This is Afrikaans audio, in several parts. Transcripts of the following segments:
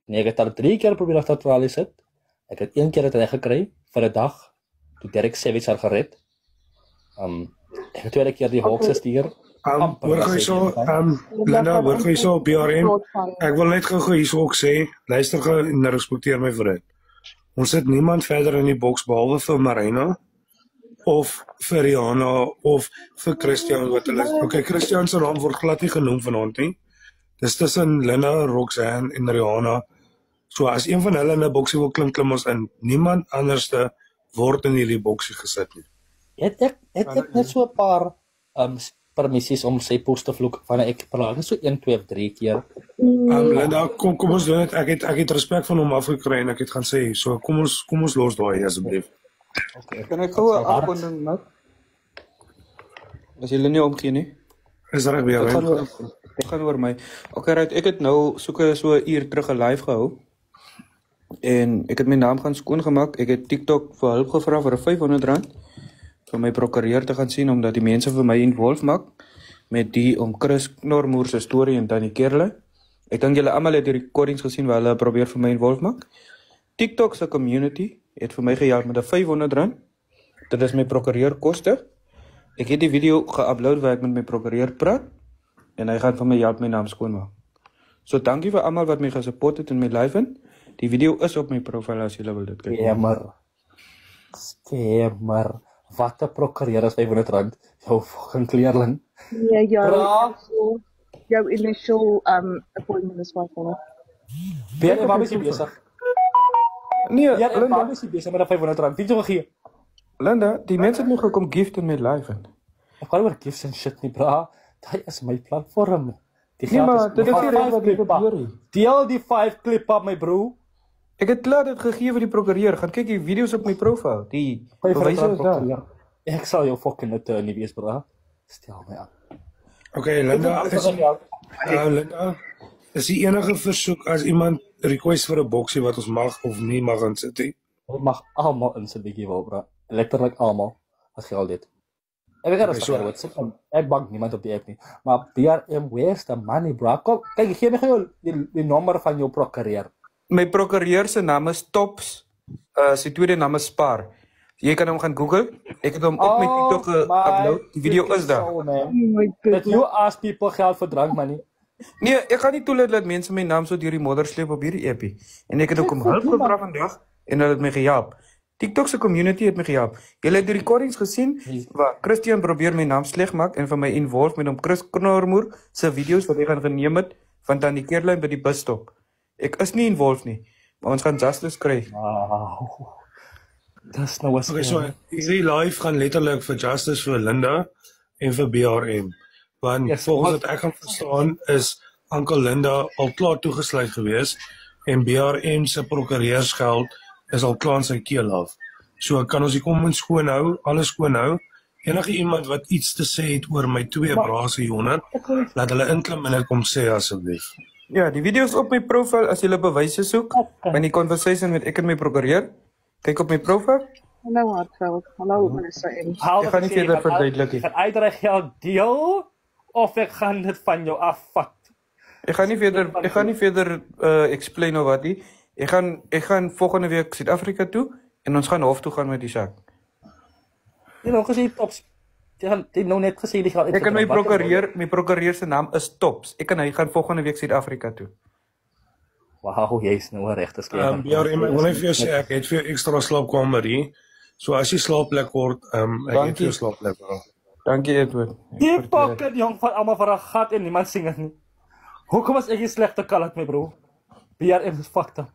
Nee, ek het al 3 keer probeer op dat tralie sit. Ek het 1 keer dit reggekry vir 'n dag toe Derek Savage haar gered. En die tweede keer die Hawks gestuur. Hoor gou hierso, Linda, hoor gou hierso op BRM. Ek wil net gou hierso ook sê, luister gou en respekteer my vir dit. Ons sit niemand verder in die boks behalwe vir Marina of vir Rihanna of vir Christian wat hulle. Okay, Christian se naam word glad nie genoem vanaand nie. Dis tussen Linda, Roxanne en Rihanna. So as een van hulle in 'n boksie wil klim ons in. Niemand anderste word in hierdie boksie gesit nie. Het ek net so 'n paar permissies om sy post te vloek van ek praat net so 1, 2 of 3 keer. Linda, kom ons doen dit. Ek het respek van hom afgekry en ek het gaan sê, so kom ons los daai asseblief. Okay. Kan ek gou 'n afkonding maak? As julle nie omgee nie. Is reg weer. Dit gaan oor my. Okay, right, ek het nou so 'n uur terug 'n live gehou. En ek het my naam gaan skoongemaak. Ek het TikTok vir hulp gevra vir R500 vir my prokureur te gaan sien omdat die mense vir my involve maak met die om Chris Knormoer se storie en Tannie Kerle. Ek dink julle almal het die recordings gesien waar hulle probeer vir my involve maak. TikTok se community het vir my gehelp met R500. Dit is my prokureur koste. Ek het die video geupload waar ek met my prokureur praat en hy gaan vir my help my naam skoonmaak. So dankie vir almal wat my gesupport het in my live in. Die video is op my profiel as julle wil dit kyk. Scammer. Wat 'n prokureur is R500. Jou fucking kleerling. Nee, jou initial appointment is $500. Wie waar is jy besig? Nee, waar is jy besig met R500? Wie jy gegee? Linda, die mense het my gekom gift in my live in. Ek gaan oor gifts en shit nie, bra. Dit is my platform. Die geld is dit is nie reg wat gebeur nie. Deel die 5 klip op my bro. Ek het klaar dit gegee vir die prokureur. Gaan kyk die video's op my profiel. Die bewyse is daar. Ek sal jou fucking attorney wees, bra. Stel my aan. Okay, Linda, Linda, is die enige versoek as iemand request vir 'n boksie wat ons mag of nie mag insit nie? Ons mag almal insit bietjie wel, bra. Letterlik almal as geld dit. Ek weet wat sit van ek bank niemand op die app nie. Maar BRM where's the money, bro? Kom, kyk, gee my gou die nommer van jou prokureur. My prokureur se naam is Tops. Sy tweede naam is Spar. Jy kan hom gaan Google. Ek het hom op my TikTok geupload. Die video is daar. That you ask people geld for drunk money. Nee, ek gaan nie toelaat dat mense my naam so deur die modder sleep op hierdie appie. En ek het ook om hulp gevra vandag en hulle het my gehelp. TikTok se community het my gehelp. Julle het die recordings gesien waar Christian probeer my naam sleg maak en van my involve met hom Chris Knormoer se video's wat hy gaan geneem het van Tannie Kerle by die busstop. Ek is nie involved nie, maar ons gaan justice kry. Wow. Dis nou was. Okay, so hierdie live gaan letterlik vir justice vir Linda en vir BRM. Want volgens wat ek kan verstaan is Uncle Linda al klaar toegesluit gewees en BRM se prokureursgeld is al klaar in sy keel af. So kan ons kom en skoon hou, alles skoon hou. Enige iemand wat iets te sê het oor my 2 brase Jonas, laat hulle inklim en kom sê asseblief. Ja, die video is op my profiel as jy bewyse soek. In die conversation met ek en my prokureur. Kyk op my profiel. Hallo Hartveld. Hallo Melissa. Ek gaan nie verder verduidelik nie. Ek gaan uitreik geld deel of ek gaan dit van jou afvat. Ek gaan nie verder explain of wat nie. Ek gaan volgende week Suid-Afrika toe en ons gaan hof toe gaan met die saak. Jy nou gesê Tops. Jy nou net gesê die gaan ek en my prokureur se naam is Tops. Ek en hy gaan volgende week Suid-Afrika toe. Wow, jy is nou reg te skep. Ja, ek wil net vir jou sê ek het vir jou ekstra slaapkamer hier. So as jy slaapplek word, ek het vir jou slaapplek. Dankie Edward. Die pocket jong van almal vir 'n gat en niemand sing dit nie. Hoekom was ek 'n slegte kalat my bro? BRM is fucked up.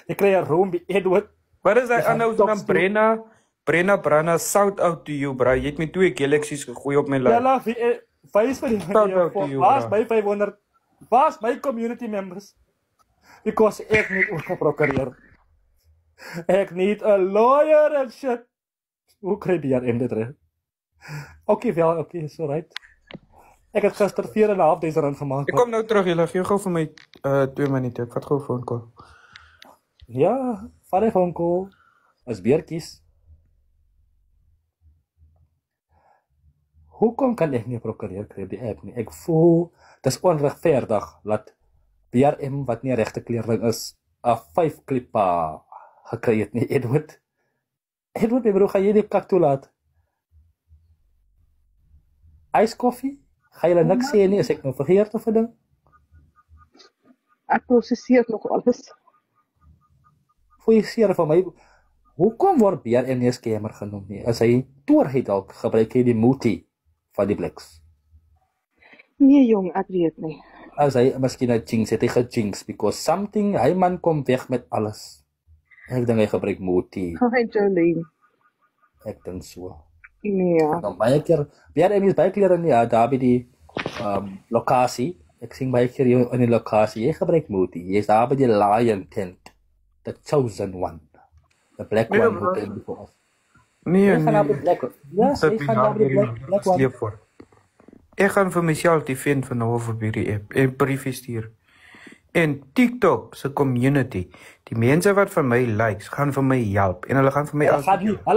Ek kry 'n room by Edward. Wat is hy aanhou dan Brenna, shout out to you, bro. Jy het my 2 galaxies gegooi op my live. Ja, wys vir die was my 500. Was my community members. Because ek niet ook 'n prokureur. Ek need a lawyer and shit. Hoe kry BRM dit reg? Okay, so right. Ek het gister R4.500 gemaak. Ek kom nou terug, julle gee gou vir my 2 minute. Ek vat gou 'n phone call. Ja, vat 'n phone call. As beertjies. Hoekom kan ek nie 'n prokureur kry op die app nie? Ek voel dis onregverdig dat BRM wat nie 'n regte kleerling is, 'n 5 klippa gekry het nie, Edward. Edward, my broer, gaan jy die kak toelaat? Ijskoffie? Ga jy niks sê nie, as ek nou vergeet of 'n ding? Ek prosesseer nog alles. Foeseer van my, hoekom word BRM nie 'n scammer genoem nie? As hy toorheid dalk gebruik hy die Muti van die Blix. Nee jong, ek weet nie. As hy miskien 'n jinx het, hy gejinx, because something, hy man kom weg met alles. Ek dink hy gebruik Muti, Hi Jolene. ek dink so. Nee. Dan baie keer, BRM is baie keer in die, daar by die lokasie, ek sien baie keer in die lokasie, jy gebruik Muti, jy is daar by die Lion Tent, the chosen one, the black one who came before us. Nee, Jy gaan daar by die black one, ja, jy gaan daar by die black one. Sleep voor. Ek gaan vir myself defend van nou vir hierdie app en briefie stuur. En TikTok se community, die mense wat vir my likes, gaan vir my help en hulle gaan vir my Hulle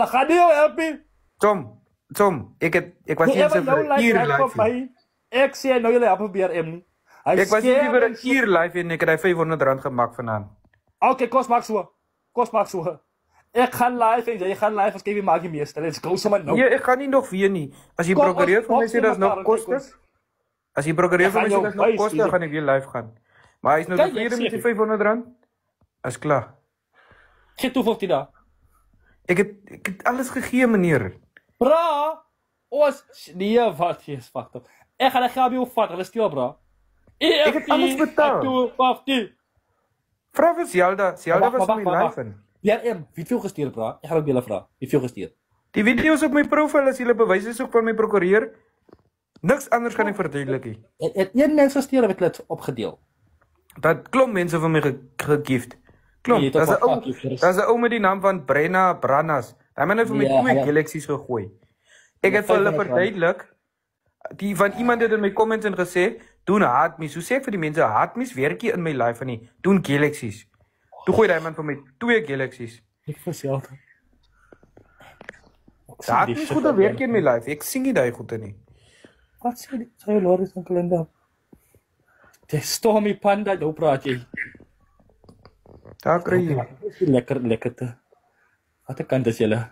gaan nie jou help nie. Tom, ek was nie vir 'n uur live. Ek sê nou julle help op BRM nie. Ek was nie vir 'n uur live en ek het hy R500 gemaak vanaand. Okay, kos maak so. Ek gaan live en jy gaan live as jy maak die meeste. Let's go sommer nou. Nee, ek gaan nie nog weer nie. As jy prokureer vir my sê daar's nog kostes. As jy prokureer vir my sê daar's nog kostes, gaan ek weer live gaan. Maar hy's nou tevrede met die R500. Is klaar. Gee toe vir dit. Ek het alles gegee, meneer. Bra, nee, wat jy is fucked up. Ek gaan die geld by jou vat, hulle steel, bra. Ek het alles betaal. Vra vir Zelda was my live in. BRM, wie het veel gestuur, bra? Ek gaan ook julle vra, wie het veel gestuur? Die video's op my profiel, as julle bewyse soek van my prokureur, niks anders gaan ek verduidelik nie. Het een mens gestuur, heb ek dit opgedeel. Dat klomp mense van my gegift. Klomp, dat is 'n ou met die naam van Brenna Brannas. Hy het vir my 2 galaxies gegooi. Ek het vir hulle verduidelik, die van iemand het in my comments en gesê, doen hardmies. Hoe sê ek vir die mense, hardmies werk nie in my life nie, doen galaxies. Toe gooi die man vir my 2 galaxies. Ek verself. Hardmies goede werk in my life, ek sien nie die goede nie. Wat sê die? Sy Loris en kalender. Die Stormy Panda, nou praat jy. Daar kry jy. Lekker te. Wat ek kant is julle?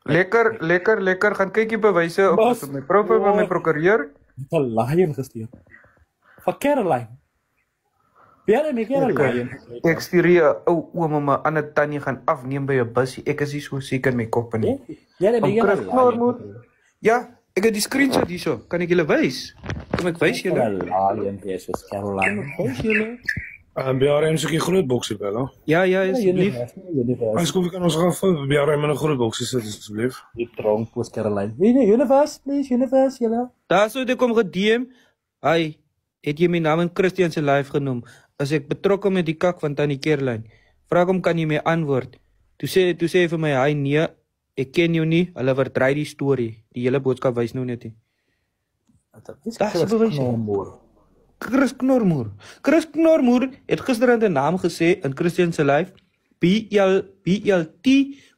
Lekker, gaan kyk die bewyse op my profiel van my prokureur. Het 'n lion gestuur. Van Caroline. Caroline. Ek stuur 'n ou oom om 'n ander tannie gaan afneem by 'n busie. Ek is nie so seker in my kop nie. Ja, ek het die screenshot hierso. Kan ek julle wys? Kom ek wys julle. Lion versus Caroline. Wys julle. BRM soek die groot boksie wel, hè? Ja, asseblief. Ons kom kan ons gaan vir BRM in 'n groot boksie sit asseblief. Die tronk post Caroline. Universe, please, universe, julle. Daar sou ek kom gediem. Hy het jy my naam in Christian se live genoem. As ek betrokke met die kak van Tannie Caroline. Vra hom kan jy my antwoord. Toe sê hy vir my, hy nee, ek ken jou nie. Hulle verdry die storie. Die hele boodskap wys nou net nie. Dit is bewys. Chris Knormoer het gisterand 'n naam gesê in Christian se live, BLT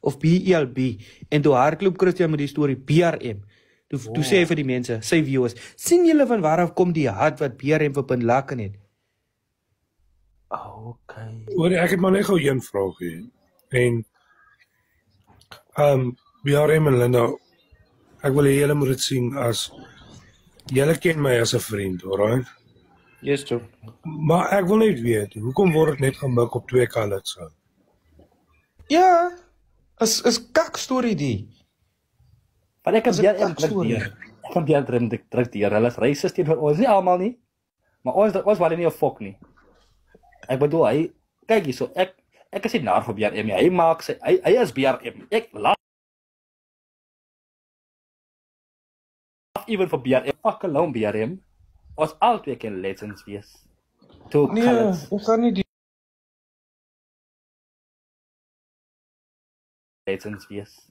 of BLB, en toe hardloop Christian met die storie BRM. Toe sê hy vir die mense, sy viewers, sien julle van waar af kom die haat wat BRM vir Bin Laden het? Okay. Hoor, ek het maar net gou een vraag hier. En BRM en Linda, ek wil julle moet dit sien as julle ken my as 'n vriend, alright? Yes, Joe. Maar ek wil net weet, hoekom word dit net gemik op 2 colours? Ja, is kak storie die. Maar ek kan BRM druk deur. Hulle is racist teenoor ons, nie almal nie. Maar ons wou nie 'n fok nie. Ek bedoel hy kyk hierso, ek is nie naar vir BRM nie. Hy maak sy hy is BRM. Ek laat even vir BRM. Fuck alone BRM. Ons altyd kan legends wees. Nee, ek gaan nie die legends wees.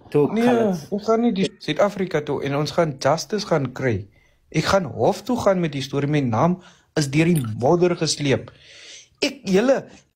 Ek gaan nie die Suid-Afrika toe en ons gaan justice gaan kry. Ek gaan hof toe gaan met die storie. My naam is deur die modder gesleep.